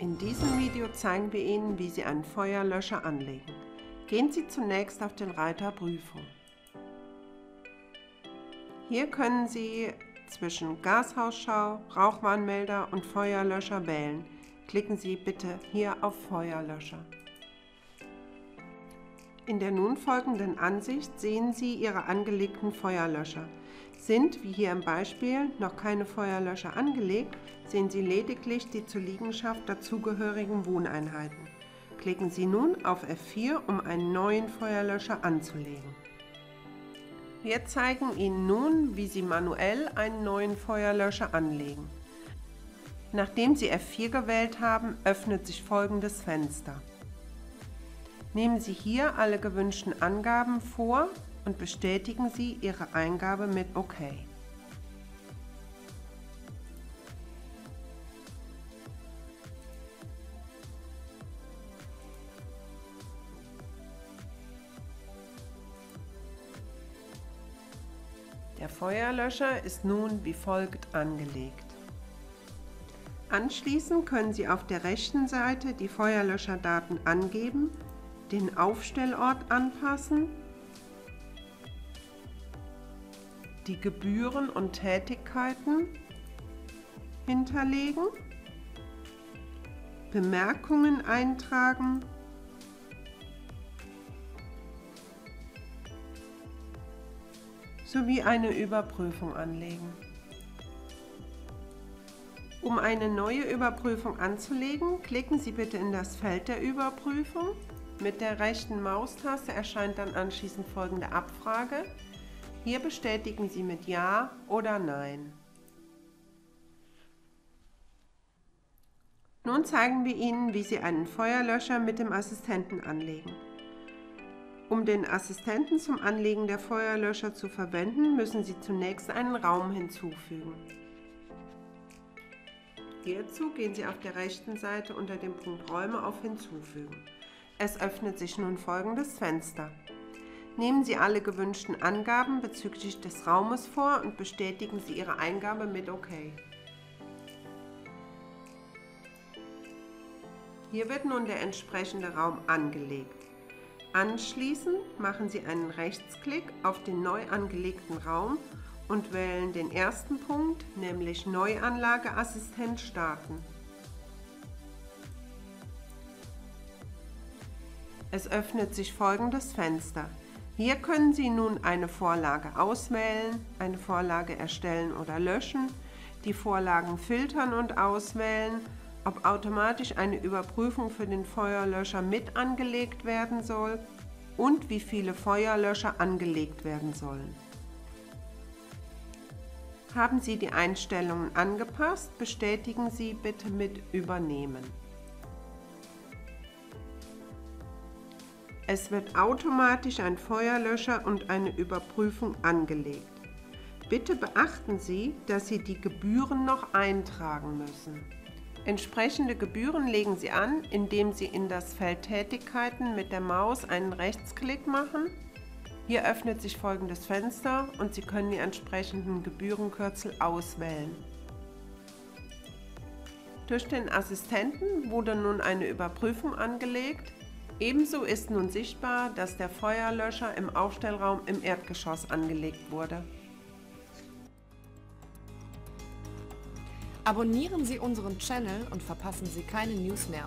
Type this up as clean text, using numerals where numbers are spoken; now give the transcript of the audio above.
In diesem Video zeigen wir Ihnen, wie Sie einen Feuerlöscher anlegen. Gehen Sie zunächst auf den Reiter Prüfung. Hier können Sie zwischen Gashausschau, Rauchwarnmelder und Feuerlöscher wählen. Klicken Sie bitte hier auf Feuerlöscher. In der nun folgenden Ansicht sehen Sie Ihre angelegten Feuerlöscher. Sind, wie hier im Beispiel, noch keine Feuerlöscher angelegt, sehen Sie lediglich die zur Liegenschaft dazugehörigen Wohneinheiten. Klicken Sie nun auf F4, um einen neuen Feuerlöscher anzulegen. Wir zeigen Ihnen nun, wie Sie manuell einen neuen Feuerlöscher anlegen. Nachdem Sie F4 gewählt haben, öffnet sich folgendes Fenster. Nehmen Sie hier alle gewünschten Angaben vor und bestätigen Sie Ihre Eingabe mit OK. Der Feuerlöscher ist nun wie folgt angelegt. Anschließend können Sie auf der rechten Seite die Feuerlöscherdaten angeben, den Aufstellort anpassen, die Gebühren und Tätigkeiten hinterlegen, Bemerkungen eintragen, sowie eine Überprüfung anlegen. Um eine neue Überprüfung anzulegen, klicken Sie bitte in das Feld der Überprüfung. Mit der rechten Maustaste erscheint dann anschließend folgende Abfrage. Hier bestätigen Sie mit Ja oder Nein. Nun zeigen wir Ihnen, wie Sie einen Feuerlöscher mit dem Assistenten anlegen. Um den Assistenten zum Anlegen der Feuerlöscher zu verwenden, müssen Sie zunächst einen Raum hinzufügen. Hierzu gehen Sie auf der rechten Seite unter dem Punkt Räume auf Hinzufügen. Es öffnet sich nun folgendes Fenster. Nehmen Sie alle gewünschten Angaben bezüglich des Raumes vor und bestätigen Sie Ihre Eingabe mit OK. Hier wird nun der entsprechende Raum angelegt. Anschließend machen Sie einen Rechtsklick auf den neu angelegten Raum und wählen den ersten Punkt, nämlich Neuanlageassistent starten. Es öffnet sich folgendes Fenster. Hier können Sie nun eine Vorlage auswählen, eine Vorlage erstellen oder löschen, die Vorlagen filtern und auswählen, ob automatisch eine Überprüfung für den Feuerlöscher mit angelegt werden soll und wie viele Feuerlöscher angelegt werden sollen. Haben Sie die Einstellungen angepasst, bestätigen Sie bitte mit Übernehmen. Es wird automatisch ein Feuerlöscher und eine Überprüfung angelegt. Bitte beachten Sie, dass Sie die Gebühren noch eintragen müssen. Entsprechende Gebühren legen Sie an, indem Sie in das Feld Tätigkeiten mit der Maus einen Rechtsklick machen. Hier öffnet sich folgendes Fenster und Sie können die entsprechenden Gebührenkürzel auswählen. Durch den Assistenten wurde nun eine Überprüfung angelegt. Ebenso ist nun sichtbar, dass der Feuerlöscher im Aufstellraum im Erdgeschoss angelegt wurde. Abonnieren Sie unseren Channel und verpassen Sie keine News mehr.